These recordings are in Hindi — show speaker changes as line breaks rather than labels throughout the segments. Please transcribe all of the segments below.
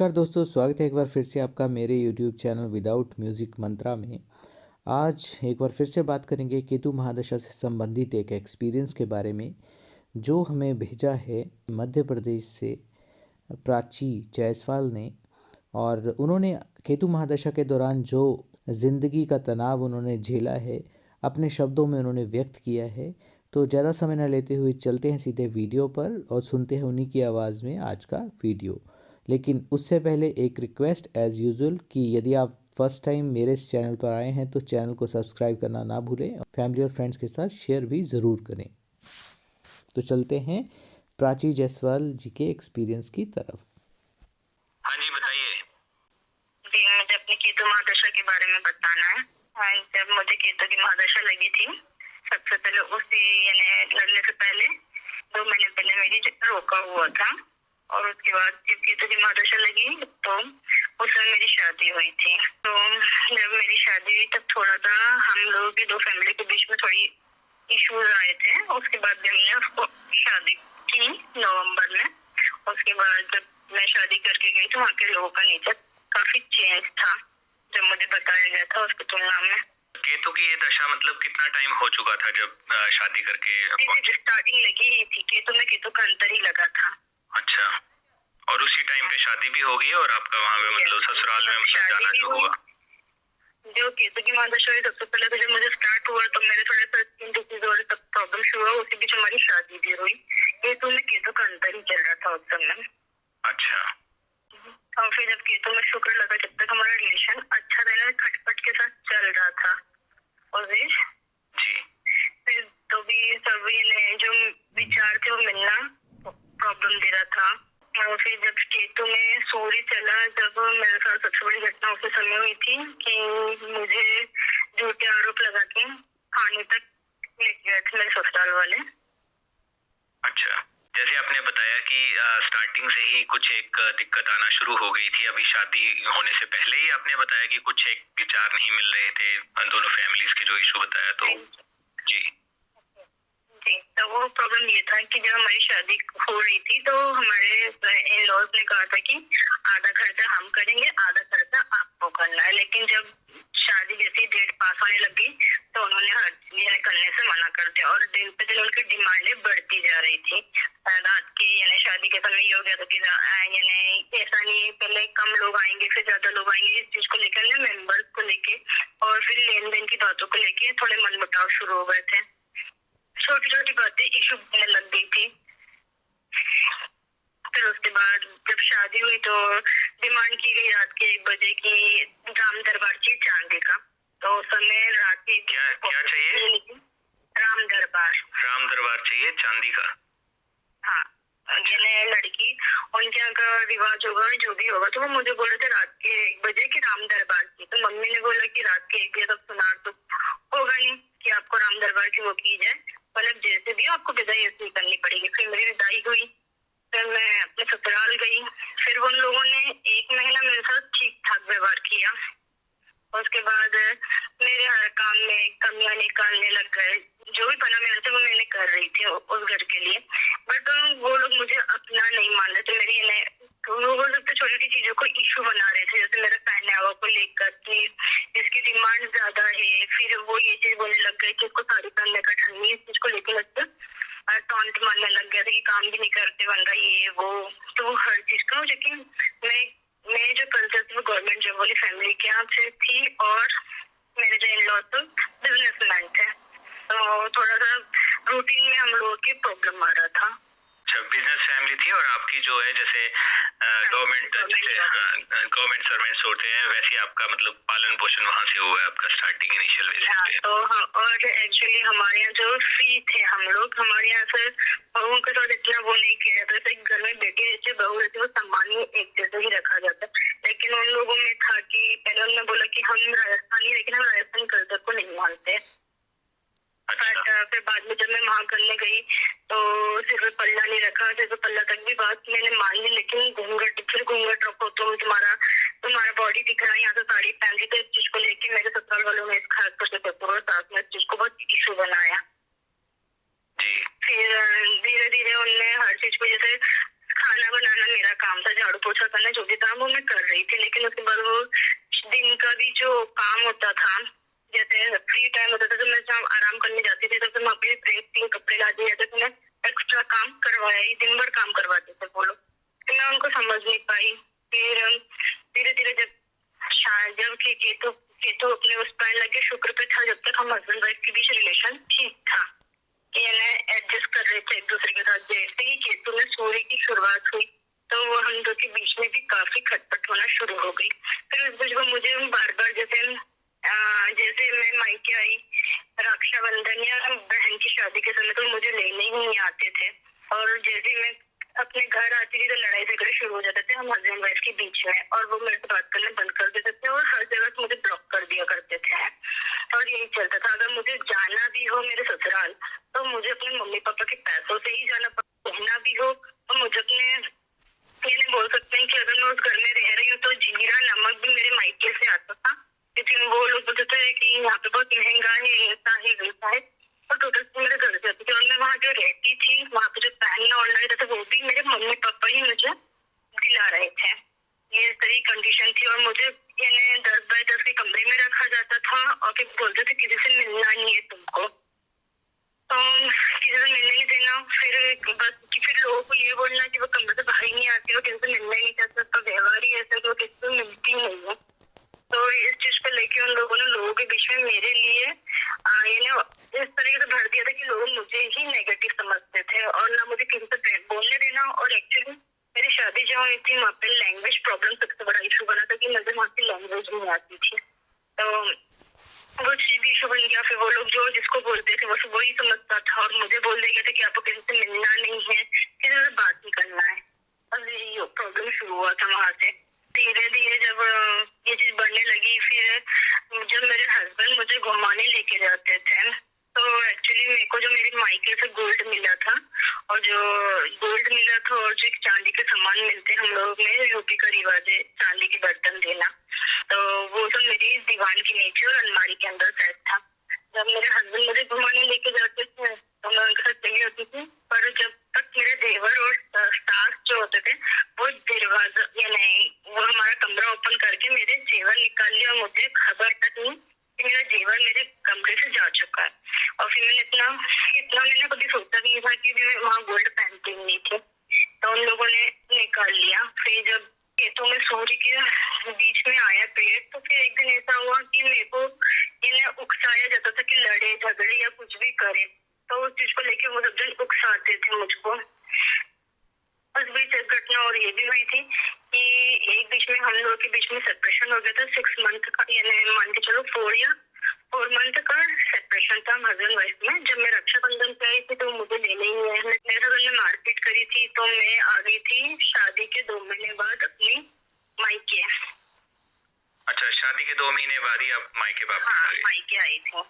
नमस्कार दोस्तों, स्वागत है एक बार फिर से आपका मेरे YouTube चैनल विदाउट म्यूज़िक मंत्रा में। आज एक बार फिर से बात करेंगे केतु महादशा से संबंधित एक एक्सपीरियंस के बारे में, जो हमें भेजा है मध्य प्रदेश से प्राची जायसवाल ने। और उन्होंने केतु महादशा के दौरान जो ज़िंदगी का तनाव उन्होंने झेला है, अपने शब्दों में उन्होंने व्यक्त किया है। तो ज़्यादा समय न लेते हुए चलते हैं सीधे वीडियो पर और सुनते हैं उन्हीं की आवाज़ में आज का वीडियो। लेकिन उससे पहले एक रिक्वेस्ट एज़ यूजुअल कि यदि आप फर्स्ट टाइम मेरे इस चैनल पर आए हैं तो चैनल को सब्सक्राइब करना ना भूलें और फैमिली और फ्रेंड्स के साथ शेयर भी ज़रूर करें। तो चलते हैं प्राची जायसवाल जी के एक्सपीरियंस की तरफ।
हाँ जी, बताइए। जी, मुझे अपनी केतु महादशा के बारे में बताना है। हाँ, जब मुझे केतु की महादशा लगी थी, सबसे पहले उसी यानी लगने से पहले 2 महीने पहले मेरी रोका हुआ था। और उसके बाद जब केतु की महादशा लगी तो उस समय मेरी शादी हुई थी। तो जब मेरी शादी हुई तब थोड़ा सा हम लोगों की 2 फैमिली के बीच में थोड़ी इश्यूज आए थे। उसके बाद भी हमने उसको शादी की नवंबर में। उसके बाद जब मैं शादी करके गई तो वहाँ के लोगों का नेचर काफी चेंज था जब मुझे बताया गया था उसकी तुलना में। केतु की ये दशा मतलब कितना टाइम हो चुका था जब शादी करके? स्टार्टिंग लगी ही थी, केतु में केतु का अंतर ही लगा था। अच्छा, और उसी टाइम पे शादी भी हो गई और आपका वहाँ पे मतलब ससुराल में मतलब जाना जो हुआ? जो केतु की महादशा हुई सबसे पहले तो जब मुझे स्टार्ट हुआ तो मेरे थोड़ा सा स्किन डिसीज और सब प्रॉब्लम शुरू हुआ। उसी बीच हमारी शादी भी हुई। केतु में केतु का अंतर ही चल रहा था उस समय। अच्छा। और फिर जब केतु में शुक्र लगा, जब तक हमारा रिलेशन अच्छा था, खटपट के साथ चल रहा था और जी फिर तो भी सभी ने जो विचार थे वो मिलना प्रॉब्लम दे रहा था। और फिर जब केतु में सूर्य चला, जब मेरे साथ सबसे बड़ी घटना उस समय हुई थी कि मुझे झूठे आरोप लगा के थाने तक लेके गए थे मेरे ससुराल वाले। अच्छा, जैसे आपने बताया कि स्टार्टिंग से ही कुछ एक दिक्कत आना शुरू हो गई थी। अभी शादी होने से पहले ही आपने बताया कि कुछ एक विचार नहीं मिल रहे थे, दोनों फैमिलीज के जो इशू बताया तो जी जी। तो वो प्रॉब्लम ये था कि जब हमारी शादी हो रही थी तो हमारे इन लॉज ने कहा था कि आधा खर्चा हम करेंगे, आधा खर्चा आपको करना है। लेकिन जब शादी जैसी डेट पास होने लगी तो उन्होंने हर चीज करने से मना कर दिया और दिन पे दिन उनकी डिमांडें बढ़ती जा रही थी। रात के यानी शादी के समय ये हो गया था कि यानी ऐसा नहीं पहले कम लोग आएंगे फिर ज्यादा लोग आएंगे, इस चीज को लेकर मेंबर्स को लेके और फिर लेन देन की बातों को लेके थोड़े मनमुटाव शुरू हो गए थे। छोटी छोटी बातें इशू बनने लग गई थी। फिर उसके बाद जब शादी हुई तो डिमांड की गई रात के 1 बजे की राम दरबार चाहिए चांदी का। तो उस समय रात के क्या चाहिए? राम दरबार चाहिए चांदी का। हाँ, यानी लड़की उनके यहाँ का रिवाज होगा जो भी होगा, तो वो मुझे बोले थे रात के 1 बजे की राम दरबार की। तो मम्मी ने बोला कि रात के 1 बजे तक सुनार तो होगा नहीं कि आपको राम दरबार की वो की जाए, मतलब जैसे भी आपको विदाई ऐसी करनी पड़ेगी। फिर मेरी विदाई हुई, फिर मैं अपने ससुराल गई। फिर उन लोगों ने 1 महीना मेरे साथ ठीक ठाक व्यवहार किया। उसके बाद मेरे हर काम में कमियां निकालने लग गए। जो भी बना मेरे से वो मैंने कर रही थी उस घर के लिए, बट वो लोग मुझे अपना नहीं मान रहे थे। मेरी वो सबसे छोटी छोटी चीजों को इशू बना रहे थे, जैसे मेरे पहनावा को लेकर कि इसकी डिमांड ज्यादा है। फिर वो ये चीज बोलने लग गए कि इसको साड़ी पहनने का ढंग नहीं, इस चीज को लेकर लगता टॉन्ट मारने लग गया था कि काम भी नहीं करते बन रहा ये वो। तो हर चीज का मुझे मैं जो कल्चर थी वो गवर्नमेंट जॉब वाली फैमिली के यहाँ से थी और मेरे जो इन लॉ तो बिजनेसमैन थे। तो थोड़ा सा रूटीन में हम लोगों की प्रॉब्लम आ रहा था। अच्छा, बिजनेस फैमिली थी और आपकी जो है जैसे गवर्नमेंट सर्वेंट्स होते हैं वैसे आपका मतलब पालन पोषण वहाँ से हुआ है आपका स्टार्टिंग इनिशियल बेसिस पे। तो और एक्चुअली हमारे यहाँ जो फ्री थे हम लोग, हमारे यहाँ से बहुओं के साथ इतना वो नहीं किया जाता था। घर में बेटी रहती है, बहू रहती है, वो सम्मान ही एक जैसे ही रखा जाता है। लेकिन उन लोगों में था कि पहले उन्होंने बोला कि हम राजस्थानी, लेकिन हम राजस्थानी कल्चर को नहीं मानते। बट फिर बाद में जब मैं वहाँ करने गई तो सिर्फ पल्ला नहीं रखा, सिर्फ पल्ला तक भी बात मैंने मान ली। लेकिन घूंघट रखो, तुम्हारा बॉडी दिख रहा है, यहाँ से साड़ी पहन ली। तो इस चीज को लेके मेरे ससुराल वालों ने खासकर से ससुर और सास ने इस चीज को बहुत इशू बनाया। फिर धीरे धीरे उनने हर चीज को, जैसे खाना बनाना मेरा काम था, था, झाड़ू पोछा करना जो भी था वो मैं कर रही थी। लेकिन उसके बाद वो दिन का भी जो काम होता था, जैसे फ्री टाइम होता था तो मैं जहाँ आराम करने जाती थी तो फिर वहाँ पे प्रेस कपड़े ला दिए जाते थे, मैं एक्स्ट्रा काम करवाया ही, दिन भर काम करवाते थे वो लोग। तो मैं उनको समझ नहीं पाई। फिर धीरे धीरे जब केतु अपने उस पर लगे, शुक्र पे था, जब तक हम हस्बैंड वाइफ के बीच रिलेशन ठीक था, एडजस्ट कर रहे थे एक दूसरे के साथ। जैसे ही केतु में सूर्य की शुरुआत हुई तो वो हम दो के बीच में भी काफी खटपट होना शुरू हो गई। फिर उस बीच में मुझे बार बार जैसे मैं मायके आई रक्षाबंधन या बहन की शादी के समय तो मुझे लेने ही नहीं आते थे, और जैसे मैं अपने घर आती थी तो लड़ाई झगड़े शुरू हो जाते थे हम हस्बैंड वाइफ के बीच में, और वो मेरे से बात करना बंद कर देते थे और हर जगह से मुझे ब्लॉक कर दिया करते थे। और यही चलता था। अगर मुझे जाना भी हो मेरे ससुराल तो मुझे अपने मम्मी पापा के पैसों से ही जाना पड़ता, रहना भी हो तो मुझे अपने, ये नहीं बोल सकते हैं कि अगर मैं उस घर में रह रही हूँ तो जीरा नमक भी मेरे मायके से आता था, लेकिन वो लोग बोलते थे कि यहाँ पे बहुत महंगा है, ऐसा है वैसा है, और टोटल मेरे घर से आती थी। और मैं वहाँ जो रहती थी वहाँ पे जो पहनना ओढ़ना रहता था वो भी मेरे मम्मी पापा ही मुझे दिला रहे थे। ये सारी कंडीशन थी। और मुझे 10 बाय 10 के कमरे में रखा जाता था और फिर बोलते थे किसी से मिलना नहीं है तुमको, तो किसी से मिलने नहीं देना। फिर लोगों को ये बोलना कि वो कमरे से बाहर ही नहीं आती, वो किसी से मिलना ही नहीं चाहता, उसका व्यवहार ही ऐसा कि वो किसी से मिलती नहीं है। तो इस चीज को लेके उन लोगों ने लोगों के बीच में मेरे लिए इस तरीके से भर दिया था कि लोग मुझे ही नेगेटिव समझते थे और ना मुझे किसी से बोलने देना। और एक्चुअली मेरी शादी जहाँ हुई थी वहाँ पे लैंग्वेज प्रॉब्लम सबसे बड़ा इशू बना था कि मुझे वहाँ की लैंग्वेज नहीं आती थी, तो वो चीज इशू बन गया। फिर वो लोग जो जिसको बोलते थे वो वही समझता था और मुझे बोल दिया था कि आपको किसी से मिलना नहीं है, किसी से बात नहीं करना है। और यही प्रॉब्लम शुरू हुआ था वहां से। धीरे धीरे जब ये चीज बढ़ने लगी, फिर जब मेरे हस्बैंड मुझे घुमाने लेके जाते थे तो एक्चुअली मेरे को जो मेरे मायके से गोल्ड मिला था और जो एक चांदी के सामान मिलते हैं, हम लोग में यूपी का रिवाज है चांदी के बर्तन देना, तो वो सब मेरी दीवान के नीचे और अलमारी के अंदर सेट था। जब मेरे हस्बैंड मुझे घुमाने लेके जाते थे तो मैं उनके साथ चली होती थी, पर जब तक मेरे देवर और सास जो होते थे वो दरवाजा वो हमारा कमरा ओपन करके मेरे जेवर निकाल लिया, और मुझे खबर तक नहीं कि मेरा जेवर मेरे कमरे से जा चुका है। और फिर मैंने इतना मैंने कभी सोचा नहीं था कि मैं वहाँ गोल्ड पहनती नहीं थी, तो उन लोगों ने निकाल लिया। फिर जब खेतों में सूर्य के बीच में आया पेड़, तो फिर एक दिन ऐसा हुआ कि मेरे को इन्हें उकसाया जाता था कि लड़े झगड़े या कुछ भी करे, तो उस चीज को लेके वो सब जन उकसाते थे मुझको। उस बीच एक घटना और ये भी हुई थी कि एक बीच में हम लोगों के बीच में सेपरेशन हो गया था 6 मंथ का, यानी मान के चलो 4 मंथ का सेपरेशन था हस्बैंड वाइफ में। जब मैं रक्षाबंधन पे आई थी तो मुझे लेने ही है, मेरे साथ उन्होंने मारपीट करी थी, तो मैं आ गई थी शादी के 2 महीने बाद अपनी मायके।
अच्छा, शादी के 2 महीने बाद ही आप मायके वापस
हाँ,
आ गए?
मायके आई थी।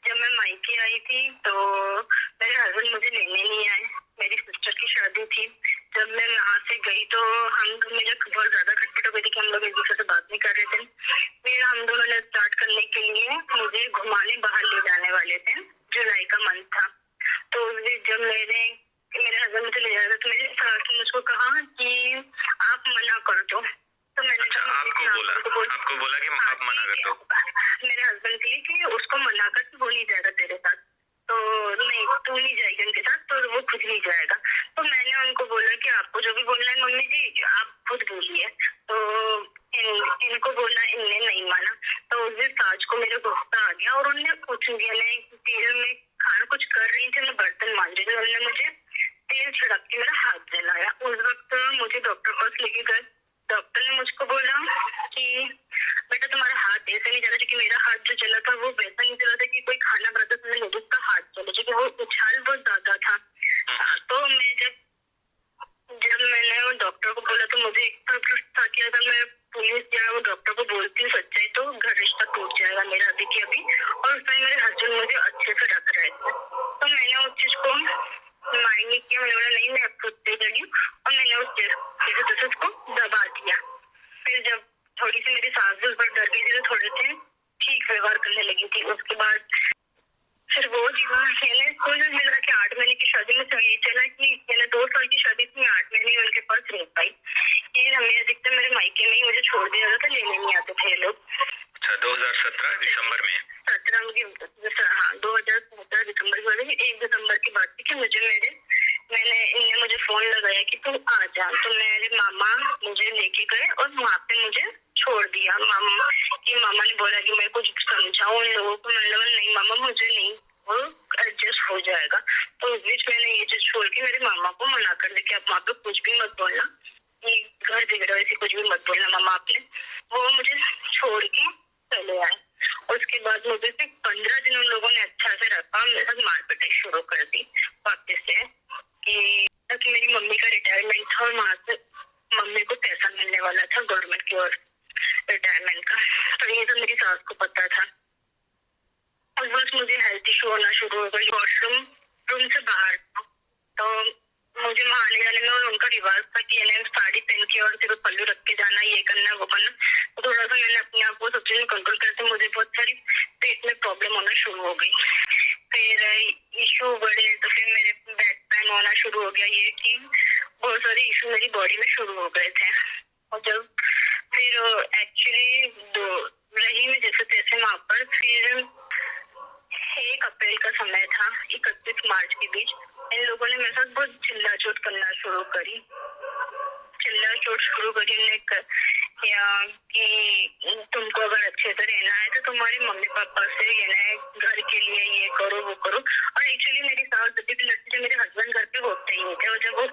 जब मैं मायके आई थी तो मेरे हस्बैंड मुझे लेने नहीं आए, मेरी सिस्टर की शादी थी। जब मैं वहाँ से गई तो हम मुझे बहुत ज्यादा खटपट हो गई थी कि हम लोग एक दूसरे से बात नहीं कर रहे थे। फिर हम दोनों ने स्टार्ट करने के लिए मुझे घुमाने बाहर ले जाने वाले थे, जुलाई का मंथ था। तो जब मेरे हस्बैंड मुझे ले जा रहे थे तो मेरी सास ने मुझको कहा कि आप मना कर दो, तो मैंने
आपको बोला कि आप मना कर दो
मेरे हस्बैंड के लिए कि उसको मना कर, वो नहीं जाएगा तेरे साथ, तो नहीं तू नहीं जाएगी उनके साथ, तो वो खुद नहीं जाएगा। तो मैंने उनको बोला कि आपको जो भी बोलना है मम्मी जी आप खुद बोलिए, तो इनको बोला, इनने नहीं माना। तो उस दिन सास को मेरे गुस्सा आ गया और उन्होंने कुछ दिया नहीं, तेल में खाना कुछ कर रही थी, मैं बर्तन मान रही थी, उन्होंने मुझे तेल छिड़क के मेरा हाथ जलाया। उस वक्त मुझे डॉक्टर के पास लेके गए। डॉक्टर ने मुझको बोला कि बेटा तुम्हारा हाथ ऐसे नहीं चला, क्योंकि मेरा हाथ जो चला था वो वैसा नहीं चला था कि कोई खाना बनाता था लेडीज का हाथ चले, क्योंकि वो उछाल बहुत ज्यादा था। तो जब मैंने वो डॉक्टर को बोला तो मुझे एक था कि अगर मैं पुलिस या वो डॉक्टर को बोलती हूँ सच्चाई तो घर रिश्ता टूट जाएगा मेरा अभी के अभी, और उसमें मेरे हस्बैंड मुझे अच्छे से रख रहे थे। तो मैंने उस चीज को माइंड नहीं किया, मैंने बोला नहीं मैं अब खुद से चली हूँ, और मैंने उस चीज को दबा दिया। फिर जब थोड़ी सी मेरी सास भी उस पर डर गई थी तो थोड़े से ठीक व्यवहार करने लगी थी। उसके बाद फिर वो जीवन कुल मिला के 8 महीने की शादी चला कि 2 साल की शादी थी, मैं 8 महीने उनके पास रह पाई। फिर हमें अधिकतर मेरे मायके में ही मुझे छोड़ दिया जाता था, लेने नहीं आते थे ये लोग।
अच्छा, 2017 दिसंबर में?
2017 दिसंबर की बात है। 1 दिसंबर की बात थी कि इनने मुझे फोन लगाया कि तू आ जा, तो मेरे मामा मुझे लेके गए और वहाँ पे मुझे छोड़ दिया। मामा ने बोला कि मैं कुछ समझाऊं इन लोगों को, मतलब नहीं मामा मुझे नहीं, वो एडजस्ट हो जाएगा। तो उस बीच मैंने ये चीज छोड़ के मेरे मामा को मना कर दिया कि आप वहाँ पे कुछ भी मत बोलना, घर बिगड़ा ऐसे कुछ भी मत बोलना मामा आपने। वो मुझे छोड़ के चले आए। उसके बाद मुझे सिर्फ 15 दिन उन लोगों ने अच्छा से रखा, मेरे साथ मारपीट शुरू कर दी वापस से कि मेरी मम्मी का रिटायरमेंट था और वहाँ से मम्मी को पैसा मिलने वाला था गवर्नमेंट की ओर रिटायरमेंट का। तो ये तो मेरी सास को पता था। और बस मुझे हेल्थ इशू होना शुरू हो गई। वॉशरूम रूम से बाहर था, तो मुझे वहाँ आने जाने में, और उनका रिवाज था कि साड़ी पहन के और सिर्फ पल्लू रख के जाना, ये करना वो करना। तो थोड़ा सा मैंने अपने आप को सब चीज में कंट्रोल करते मुझे बहुत सारी पेट में प्रॉब्लम होना शुरू हो गई। फिर इशू बढ़े तो फिर मेरे बैक पेन होना शुरू हो गया, ये कि बहुत सारे इशू मेरी बॉडी में शुरू हो गए थे। और जब फिर एक्चुअली रही मैं जैसे तैसे वहाँ पर। फिर 1 अप्रैल का समय था, 31 मार्च के बीच इन लोगों ने मेरे साथ बहुत चिल्ला चोट करना शुरू करी। कि तुमको अगर अच्छे से रहना है तो तुम्हारे मम्मी पापा से घर के लिए ये करो वो करो। और एक्चुअली मेरी सास जब भी लगती थी, मेरे हस्बैंड घर पे होते ही नहीं थे, और जब वो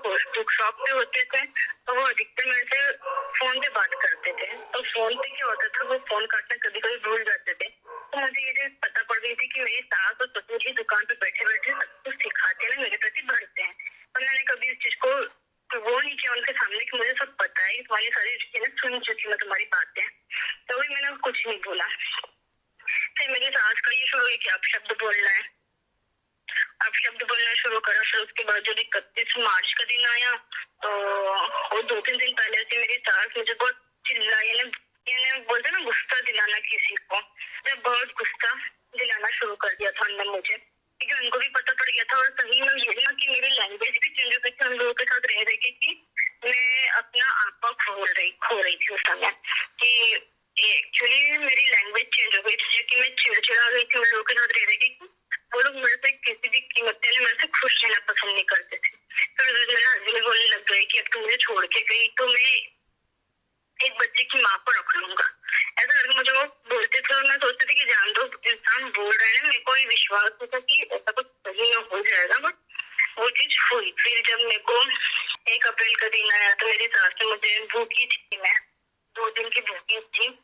शॉप पे होते थे तो वो अधिकतर मेरे से फोन पे बात करते थे। तो फोन पे क्या होता था, वो फोन काटना कभी कभी भूल जाते थे। तो मुझे ये चीज पता पड़ गई थी कि मेरी सास और ससुर ही दुकान पे बैठे बैठे सब कुछ सिखाते हैं, मेरे प्रति बढ़ते हैं। और मैंने कभी इस चीज को वो नहीं किया उनके सामने कि मुझे सब पता है, तुम्हारी सारी सुन चुकी मैं तुम्हारी बातें, तो भी मैंने कुछ नहीं बोला। फिर मेरी सास का ये शुरू हुआ कि आप शब्द बोलना है, आप शब्द बोलना शुरू करा। फिर उसके बाद जब 31 मार्च का दिन आया तो वो 2-3 दिन पहले से मेरी सास मुझे बहुत चिल्लाई, बोलते ना गुस्सा दिलाना किसी को, जब बहुत गुस्सा दिलाना शुरू कर दिया था उन्होंने मुझे, क्योंकि उनको भी पता पड़ गया था। और सही में ये ना कि मेरी लैंग्वेज भी चेंज हो गई थी उन लोगों के साथ रह के, कि मैं अपना आपा खो रही थी उस समय। कि एक्चुअली मेरी लैंग्वेज चेंज हो गई थी, कि मैं चिड़चिड़ा गई थी उन लोगों के साथ रह के। वो लोग मेरे से किसी भी कीमत पे मेरे से खुश रहना पसंद नहीं करते थे। फिर मेरे हस्बैंड बोलने लग गए कि अब तुम मुझे छोड़ के गई तो मैं एक बच्चे की माँ को रख लूंगा, ऐसा करके मुझे वो बोलते थे। और मैं सोचती थी कि जान दो, इंसान बोल रहे हैं, मेरे को ये विश्वास होता कि ऐसा कुछ सही में हो जाएगा, बट वो चीज हुई। फिर जब मेरे को 1 अप्रैल का दिन आया तो मेरी सास ने मुझे, भूखी थी मैं, 2 दिन की भूखी थी,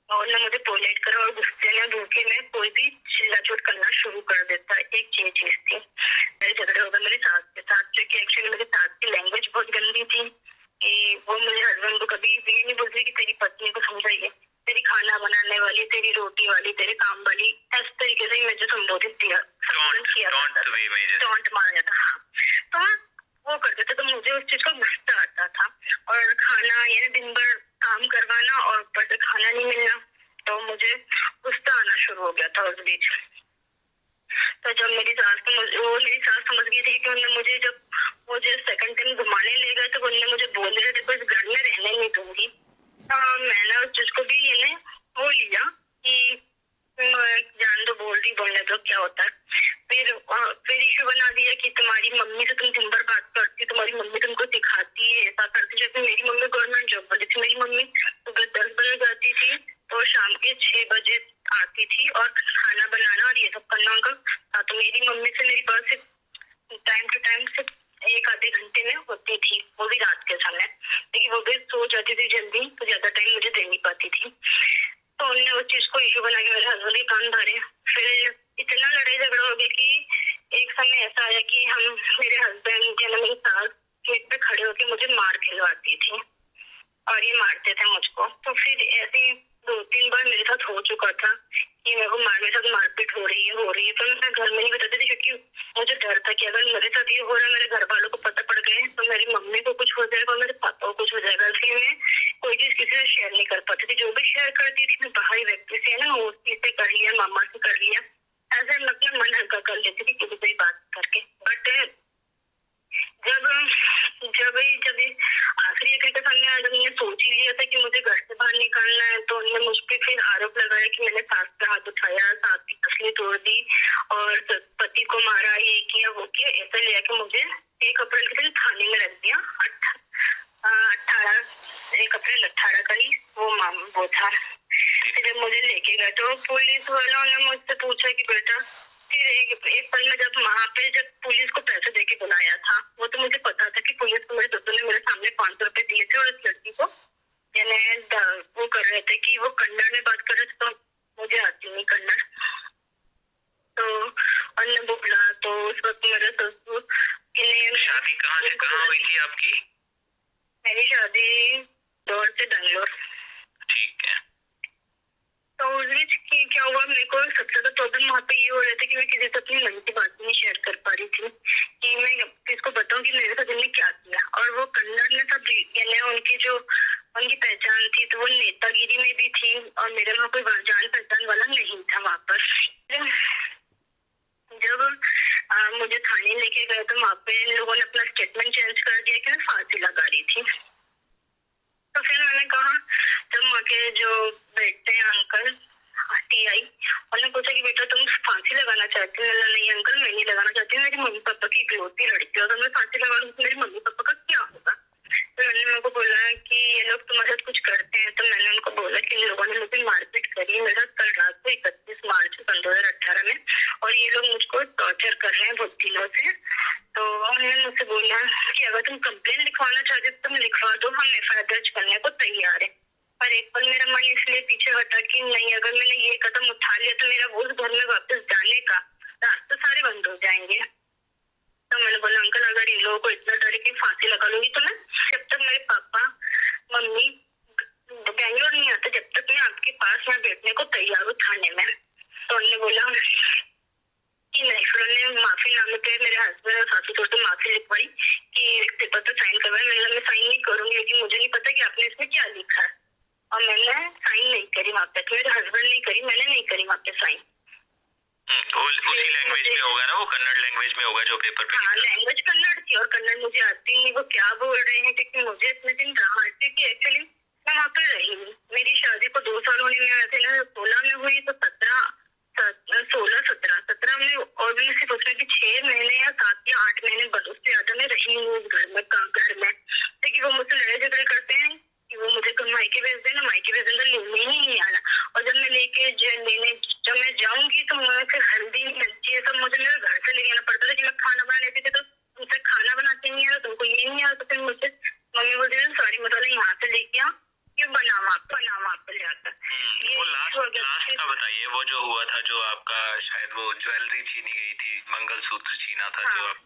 और ने मुझे टॉयलेट करा और गुस्से में भूखे में कोई भी चिल्ला चोट करना शुरू कर देता। एक चीज थी, मेरे झगड़े हो गए मेरी सास के साथ, जो कि एक्चुअली मेरी सास की लैंग्वेज बहुत गंदी थी। कि वो मेरे हस्बैंड को कभी ये नहीं बोलती कि तेरी पत्नी को समझाइए, तेरी खाना बनाने वाली, तेरी रोटी वाली, तेरे काम वाली, इस तरीके से मुझे संबोधित किया टॉन्ट मारा जाता। हाँ, तो वो करते थे, तो मुझे उस चीज का गुस्सा आता था। और खाना दिन भर काम करवाना और ऊपर से खाना नहीं मिलना, तो मुझे गुस्सा आना शुरू हो गया था उस बीच। तो जब मेरी सास समझ गई थी कि उन्होंने मुझे सेकंड टाइम घुमाने ले गए, तो उन्होंने मुझे बोल दिया देखो इस घर में रहने नहीं दूंगी। तो मैंने उस चीज को भी वो लिया कि जान दो, बोलने दो, क्या होता है। फिर इशू बना दिया कि तुम्हारी मम्मी से तुम दिन भर बात करती, तुम्हारी मम्मी तुमको सिखाती है, ऐसा करती। जैसे मेरी मम्मी गवर्नमेंट जॉब वाली थी, मेरी मम्मी सुबह 10 बजे जाती थी तो शाम के 6 बजे आती थी, और खाना बनाना और ये सब करना उनका। तो मेरी मम्मी से मेरी बात सिर्फ टाइम टू टाइम सिर्फ 1 आधे घंटे में होती थी, वो भी रात के समय, लेकिन वो भी सो जाती थी जल्दी, तो ज्यादा टाइम मुझे दे नहीं पाती थी। तो उन्होंने उस चीज को इशू बना के मेरे हस्बैंड के कान भरे। फिर इतना लड़ाई झगड़ा हो गया कि एक समय ऐसा आया कि मेरे हस्बैंड मेरी सास गेट पे खड़े होकर मुझे मार खिलवाती थी, और ये मारते थे मुझको। तो फिर ऐसे 2-3 बार मेरे साथ हो चुका था कि मेरे साथ मारपीट हो रही है। तो मैं घर में नहीं बताती थी, क्योंकि मुझे डर था कि अगर मेरे साथ ये हो रहा है, मेरे घर वालों को पता पड़ गए तो मेरी मम्मी को कुछ हो जाएगा और मेरे पापा को कुछ हो जाएगा। इसलिए मैं कोई चीज किसी से शेयर नहीं कर पाती थी। जो भी शेयर करती थी मैं बाहरी व्यक्ति से मौसी से कर लिया, मामा से कर लिया, ऐसे मैं अपना मन हल्का कर लेती थी किसी से बात करके। बट जब मैंने सोच ही लिया था कि मुझे घर से बाहर निकालना है, तो उन्होंने मुझ पे फिर आरोप लगाया कि मैंने सास पे हाथ उठाया, सास की तसली तोड़ दी और पति को मारा, ये किया वो किया। ऐसा लिया कि मुझे 1 अप्रैल के दिन थाने में रख दिया। 1 अप्रैल 18 का ही वो था। फिर जब मुझे लेके गए तो पुलिस वालों ने मुझसे पूछा कि बेटा, फिर एक पल में जब वहाँ पे जब पुलिस को पैसे देके बुलाया था, वो तो मुझे पता था कि पुलिस को मेरे दोस्तों ने मेरे सामने 500 रुपए दिए थे और इस लड़की को यानी वो कर रहे थे कि वो कन्नड़ में बात कर रहे थे, तो मुझे आती नहीं कन्नड़। तो उन्होंने बोला तो उस वक्त मेरे ससुर
शादी कहाँ से कहाँ हुई थी आपकी?
मेरी शादी दौर से बेंगलोर।
ठीक है।
तो उस बीच क्या हुआ, मेरे को सबसे ज्यादा प्रॉब्लम वहाँ पे ये हो रहा था कि मैं किसी से अपनी मन की बात नहीं शेयर कर पा रही थी कि मैं किसको बताऊं कि मेरे साथ इन्होंने क्या किया। और वो कन्नड़ में सब यानी उनकी पहचान थी, तो वो नेतागिरी में भी थी और मेरे वहाँ कोई जान पहचान वाला नहीं था वहाँ पर। जब मुझे थाने लेके गए तो वहाँ पे इन लोगों ने अपना स्टेटमेंट चेंज कर दिया कि मैं फांसी लगा रही थी। तो फिर मैंने कहा, जब वहाँ के जो बैठते हैं अंकल टीआई, उन्होंने पूछा कि बेटा तुम फांसी लगाना चाहती हो? नहीं अंकल, मैं नहीं लगाना चाहती, मेरी मम्मी पापा की इकलौती लड़की है, अगर मैं फांसी लगा लूँ तो मेरी मम्मी पापा का क्या होगा? तो मैंने मेरे को बोला कि ये लोग तुम्हारे साथ कुछ करते हैं। तो मैंने उनको बोला कि इन लोगों ने मुझे मारपीट करी मेरे साथ कल रात को 31 मार्च 2018 में, और ये लोग मुझको टॉर्चर कर रहे हैं बहुत दिनों से। तो उन्होंने मुझसे बोला कि अगर तुम कंप्लेन लिखवाना चाहते हो तुम लिखवा दो, हम एफआईआर दर्ज करने को तैयार है। पर एक पल मेरा मन इसलिए पीछे हटा कि नहीं, अगर मैंने ये कदम उठा लिया तो मेरा उस घर में वापस जाने का रास्ते सारे बंद हो जाएंगे। तो मैंने बोला अंकल, अगर इन लोगों को इतना डर कि फांसी लगा लूंगी तो मैं जब तक मेरे पापा मम्मी बेंगलोर नहीं आते जब तक मैं आपके पास यहाँ बैठने को तैयार हूँ थाने में। तो उन्होंने बोला कि नहीं। फिर उन्होंने माफीनामे पे मेरे हस्बैंड और सासू तौर से माफी लिखवाई कि एक पेपर पे साइन करवाए। मैंने मैं साइन नहीं करूंगी, लेकिन मुझे नहीं पता कि आपने इसमें क्या लिखा है, और मैंने साइन नहीं करी वहाँ पे। मेरे हस्बैंड नहीं करी, मैंने नहीं करी वहाँ पे साइन।
उसी लैंग्वेज में होगा ना, वो कन्नड़ लैंग्वेज में होगा जो पेपर पे।
हाँ, लैंग्वेज कन्नड़ थी और कन्नड़ मुझे आती नहीं, वो क्या बोल रहे हैं, क्योंकि मुझे इतने दिन रहा थी कि एक्चुअली मैं वहाँ पे रही नहीं। मेरी शादी को 2 साल होने में आए थे ना, 16 में हुई तो 17 में, और भी सिर्फ उसमें भी 6 महीने या 7 या 8 महीने बस, उससे ज्यादा मैं रही हूँ उस घर में। लेकिन वो मुझसे लड़ाई झगड़े करते हैं कि वो मुझे मायके भेज देना, मायके भेज देना, लेने ही नहीं आना। और जब मैं जब मैं जाऊंगी तो मुझे हल्दी मिर्ची सब मुझे मेरे घर से लेके आना पड़ता था कि मैं खाना बना लेती थी, तो तुमसे खाना बनाते नहीं आ रहा, तुमको ये नहीं आ रहा। तो फिर मुझे मम्मी बोलती थी सारी मसाला यहाँ से लेके आ, ये बनावा पे ले आता।
वो लास्ट का बताइए, वो जो हुआ था, जो आपका शायद वो ज्वेलरी छीनी गई थी, मंगलसूत्र छीना था। हाँ। जो आप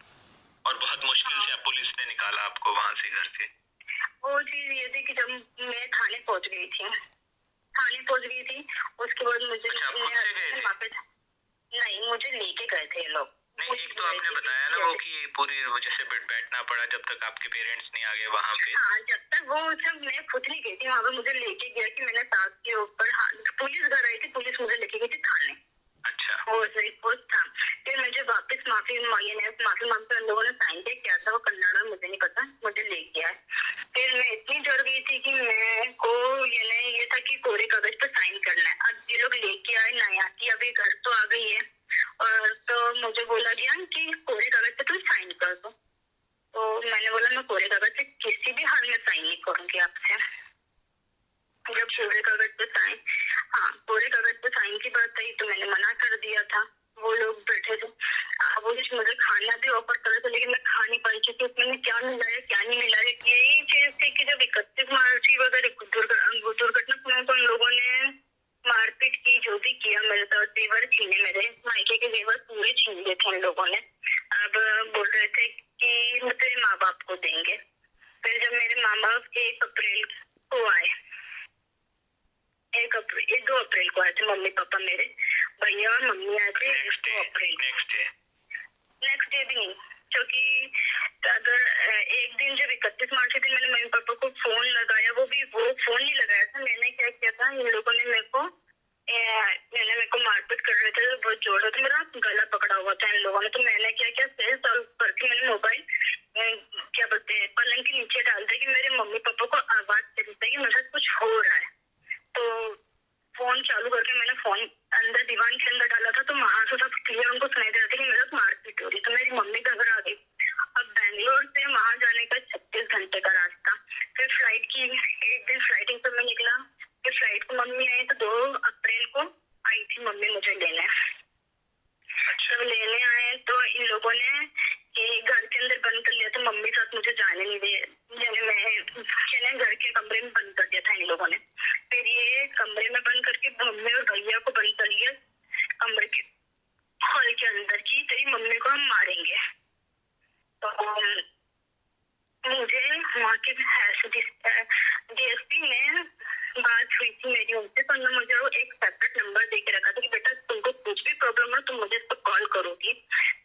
और बहुत मुश्किल से पुलिस ने निकाला आपको वहाँ से, घर से।
वो चीज ये थी कि जब मैं थाने पहुँच गई थी, उसके बाद मुझे नहीं, मुझे लेके गए थे ये लोग।
नहीं, एक तो आपने बताया ना वो कि पूरी वजह से बैठना पड़ा जब तक आपके पेरेंट्स नहीं आ गए वहाँ पे।
हाँ, जब तक वो सब मैं खुद नहीं गई थी वहाँ पे, मुझे लेके गया कि मैंने सास के ऊपर पुलिस घर आई थी, पुलिस मुझे लेके गई थी थाने।
अच्छा।
वो था। फिर मुझे वापस माफी मांगी उन लोगों ने साइन किया था, वो कन्नड़ में मुझे नहीं पता, मुझे लेके आए। फिर मैं इतनी डर गई थी कि मैं को ये था कि कोरे कागज पे साइन करना है। अब ये लोग लेके आए नया कि अभी घर तो आ गई है, और तो मुझे बोला गया कि कोरे कागज पे तुम साइन कर दो। तो मैंने बोला मैं कोरे कागज पे किसी भी हाल में साइन नहीं करूंगी आपसे। जब कोरे कागज पे साइन की बात आई तो मैंने मना कर दिया था। वो लोग बैठे थे, वो मुझे खाना भी ऑफर कर रहे थे, लेकिन मैं खा नहीं पाई क्योंकि उसमें क्या मिलाया क्या नहीं मिलाया। यही चीज थी कि जब 31 मार्च की दुर्घटना तो उन लोगों ने मारपीट की, जो भी किया, मेरे साथ जेवर छीने, मेरे मायके के जेवर पूरे छीन लिए थे उन लोगों ने। अब बोल रहे थे कि तेरे माँ बाप को देंगे। फिर जब मेरे माँ बाप 1 अप्रैल को आए, 2 अप्रैल को आए थे मम्मी पापा, मेरे भैया और मम्मी आए थे 2 अप्रैल। नेक्स्ट डे भी नहीं, क्योंकि अगर एक दिन जब 31 मार्च के दिन मैंने मम्मी पापा को फोन लगाया, वो फोन नहीं लगाया था। मैंने क्या किया था, इन लोगों ने मेरे को मारपीट कर रहे थे बहुत जोर से, तो मेरा गला पकड़ा हुआ था इन लोगों ने। तो मैंने क्या किया, सेल सॉल्व करके मैंने मोबाइल क्या बोलते हैं पलंग पलंग के नीचे डालता है कि मेरे मम्मी पापा को आवाज देता है कि मेरे साथ कुछ हो रहा है। तो फोन चालू करके मैंने फोन अंदर दीवान के अंदर डाला था, तो वहां से सब क्लियर उनको सुनाई दे रहा था कि मेरे साथ मारपीट हो रही। तो मेरी मम्मी घबरा गई। अब बैंगलोर से वहां जाने का 36 घंटे का रास्ता, फिर फ्लाइट की एक दिन फ्लाइटिंग पर मैं निकला, फिर फ्लाइट को मम्मी आई तो 2 अप्रैल को आई थी मम्मी मुझे लेने। जब लेने आए तो इन लोगों ने कि घर के अंदर बंद कर लिया था, मम्मी साथ मुझे जाने नहीं दिए, मैं घर के कमरे में बंद कर दिया था इन लोगों ने। फिर ये कमरे में बंद करके मम्मी और भैया को बंद कर लिया कमरे के हॉल के अंदर की, तेरी मम्मी को हम मारेंगे। तो मुझे वहाँ के डीएसपी में बात हुई थी मेरी उनसे, तो उन्होंने मुझे वो एक सेपरेट नंबर दे के रखा था कि बेटा तुमको कुछ भी प्रॉब्लम हो तुम मुझे इस पर कॉल करोगी।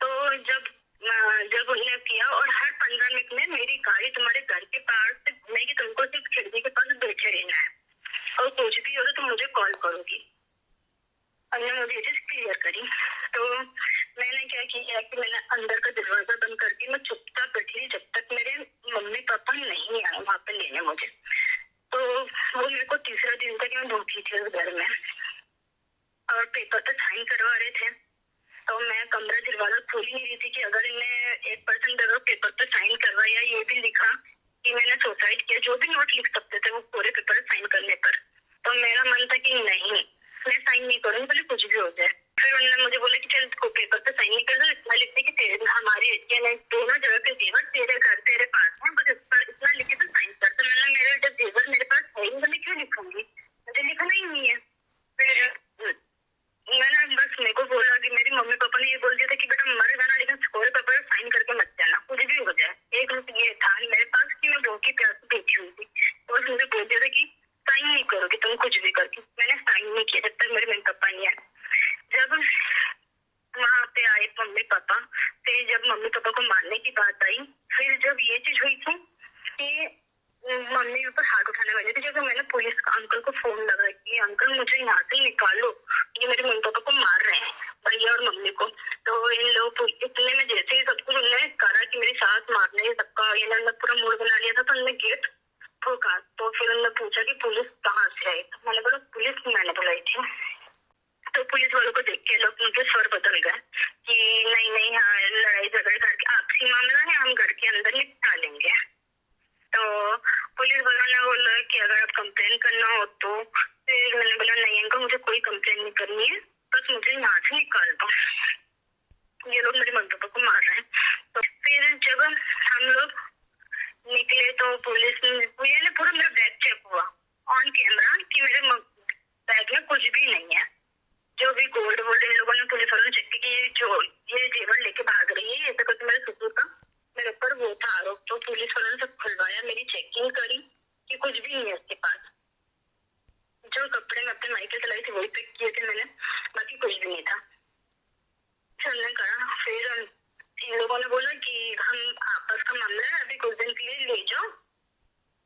तो जब उन्होंने किया, और हर 15 मिनट में मेरी गाड़ी तुम्हारे घर के पास से घूमेगी, तुमको सिर्फ खिड़की के पास बैठे रहना है, और कुछ भी हो तो तुम मुझे कॉल करोगी। उन्होंने मुझे ये चीज क्लियर करी। तो मैंने क्या किया कि मैंने अंदर का दरवाजा बंद करके मैं चुपचाप बैठी रही जब तक मेरे मम्मी पापा नहीं आए वहां पे लेने मुझे। तो वो मेरे को तीसरा दिन तक मैं भूखी थी उस घर में, और पेपर पे साइन करवा रहे थे। तो मैं कमरा दरवाजा खोल ही नहीं रही थी कि अगर इन्हें 1% अगर पेपर पे साइन करवाया, ये भी लिखा कि मैंने सुसाइड किया, जो भी नोट लिख सकते थे वो पूरे पेपर साइन करने पर। तो मेरा मन था कि नहीं, मैं साइन नहीं करूंगी, भले कुछ भी हो जाए। फिर उन्होंने मुझे बोला कि चल पेपर पे साइन नहीं कर दो, इतना लिखते कि तेरे हमारे दोनों जगह के जेवर तेरे घर तेरे पास है, बस इतना लिखे तो साइन कर। तो मैंने मेरे जब जेवर मेरे पास है ही, मैं क्यों लिखूंगी, मुझे लिखना ही नहीं है। फिर मैंने बस मेरे को बोला कि मेरी मम्मी पापा ने ये बोल दिया था कि बेटा मर जाना लेकिन स्कोर पेपर साइन करके मत जाना, कुछ भी हो जाए। एक रुपये ये था मेरे पास कि मैं भूखी प्यासी बैठी हुई थी, तो बस मुझे बोल दिया था कि साइन नहीं करोगे तुम कुछ भी करके। मैंने साइन नहीं किया जब तक मेरे मम्मी पापा नहीं आए। जब वहां पे आए मम्मी पापा, फिर जब मम्मी पापा को मारने की बात आई, फिर जब ये चीज हुई थी कि मम्मी ऊपर हाथ उठाने वाली थी, जब मैंने पुलिस का अंकल को फोन लगा कि अंकल मुझे यहाँ से निकालो, ये मेरे मम्मी पापा को मार रहे हैं, भैया और मम्मी को। तो इन लोग इतने में जैसे ही सब कुछ उन्होंने करा कि मेरी सास मारने सबका इन्होंने पूरा मूड बना लिया था, तो उन्होंने गेट ठोका। तो फिर उन्होंने पूछा कि पुलिस कहाँ से आई, मैंने बोला पुलिस मैंने बुलाई थी। तो पुलिस वालों को देख के लोग उनके स्वर बदल गए कि नहीं हाँ लड़ाई झगड़े घर के आपसी मामला है, हम घर के अंदर निपटा लेंगे। तो पुलिस वालों ने बोला कि अगर आप कंप्लेन करना हो तो, फिर मैंने बोला नहीं अंकल मुझे कोई कंप्लेन नहीं करनी है, बस मुझे यहाँ से निकाल दो, ये लोग मेरे मम्मी पापा को मार रहे हैं। तो फिर जब हम लोग निकले तो पुलिस ने पूरा मेरा बैग चेक हुआ ऑन कैमरा कि मेरे बैग में कुछ भी नहीं है, जो भी गोल्ड वोल्ड इन लोगों ने पुलिस वालों ने चेक की ये जेवर लेके भाग रही है, ऐसा कुछ मेरे ससुर का मेरे ऊपर वो था आरोप। तो पुलिस वालों ने सब खुलवाया, मेरी चेकिंग करी कि कुछ भी नहीं है उसके पास, जो कपड़े मैं अपने मायके से लाई थी वही पिक किए थे मैंने, बाकी कुछ भी नहीं था। हमने कहा, फिर इन लोगों ने बोला कि हम आपस का मामला है, अभी कुछ दिन के लिए ले जाओ,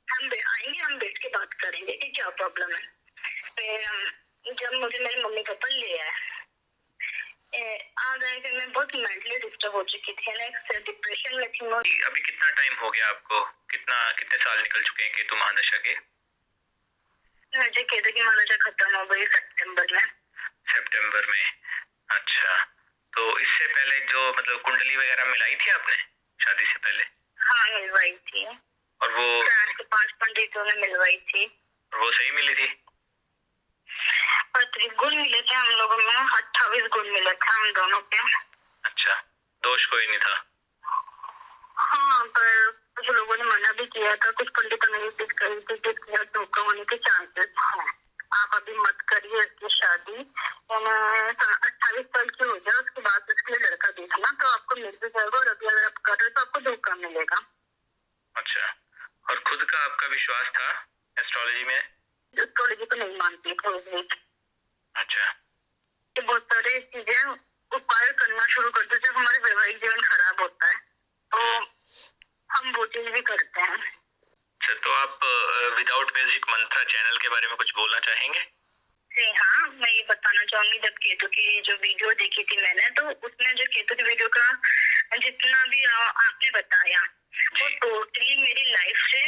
हम आएंगे, हम बैठ के बात करेंगे कि क्या प्रॉब्लम है। फिर जब मुझे मेरे मम्मी पापा ले आए आ गए, फिर मैं बहुत मेंटली डिस्टर्ब हो चुकी थी, ना डिप्रेशन में थी।
अभी कितना टाइम हो गया आपको, कितने साल निकल चुके हैं केतु महादशा के?
मुझे केतु की महादशा खत्म हो गई सितंबर में।
अच्छा, तो इससे पहले जो मतलब कुंडली वगैरह मिलाई थी आपने शादी से पहले?
हाँ मिलवाई थी,
और वो
4 से 5 पंडितों ने मिलवाई थी।
और वो सही मिली थी?
गुण मिले थे हम लोगों में, 28 गुण मिले थे हम दोनों पे।
अच्छा, दोष कोई नहीं था?
हाँ, पर कुछ लोगों ने मना भी किया था, कुछ पंडितों ने भी धोखा होने के चांसेस हैं, आप अभी मत करिए इसकी शादी, 28 साल की हो जाए उसके बाद उसके लिए लड़का देखना तो आपको मिल भी जाएगा, और अभी अगर आप कर रहे तो आपको धोखा मिलेगा।
अच्छा, और खुद का आपका विश्वास था एस्ट्रोलॉजी में?
एस्ट्रोलॉजी को नहीं मानती थी।
अच्छा,
तो बहुत सारे चीजें उपाय करना शुरू करते जब हमारे वैवाहिक जीवन खराब होता है, तो हम वो चीज भी करते हैं।
अच्छा, तो आप विदाउट म्यूजिक मंत्रा चैनल के बारे में कुछ बोलना चाहेंगे?
जी हाँ, मैं ये बताना चाहूंगी, जब केतु की जो वीडियो देखी थी मैंने, तो उसमें जो केतु की वीडियो का जितना भी आपने बताया वो टोटली मेरी लाइफ लाइफ से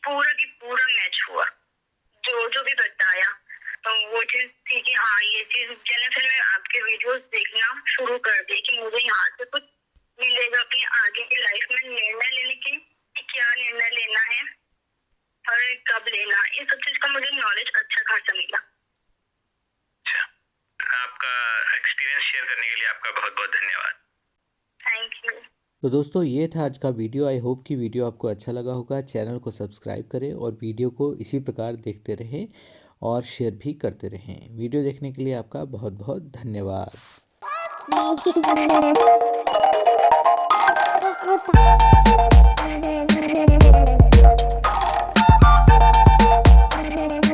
पूरा की पूरा मैच हुआ, जो जो भी बताया। तो वो चीज थी कि हाँ ये चीज जैसे फिर मैं आपके वीडियोस देखना शुरू कर दी कि मुझे यहाँ से कुछ मिलेगा अपनी आगे की लाइफ में निर्णय लेने की, क्या निर्णय लेना है और कब लेना, इस सब चीज का मुझे नॉलेज अच्छा खासा मिला।
आपका एक्सपीरियंस शेयर करने के लिए आपका बहुत बहुत धन्यवाद।
Thank you.
तो दोस्तों ये था आज का वीडियो। आई होप कि वीडियो आपको अच्छा लगा होगा। चैनल को सब्सक्राइब करें और वीडियो को इसी प्रकार देखते रहें और शेयर भी करते रहें। वीडियो देखने के लिए आपका बहुत बहुत धन्यवाद।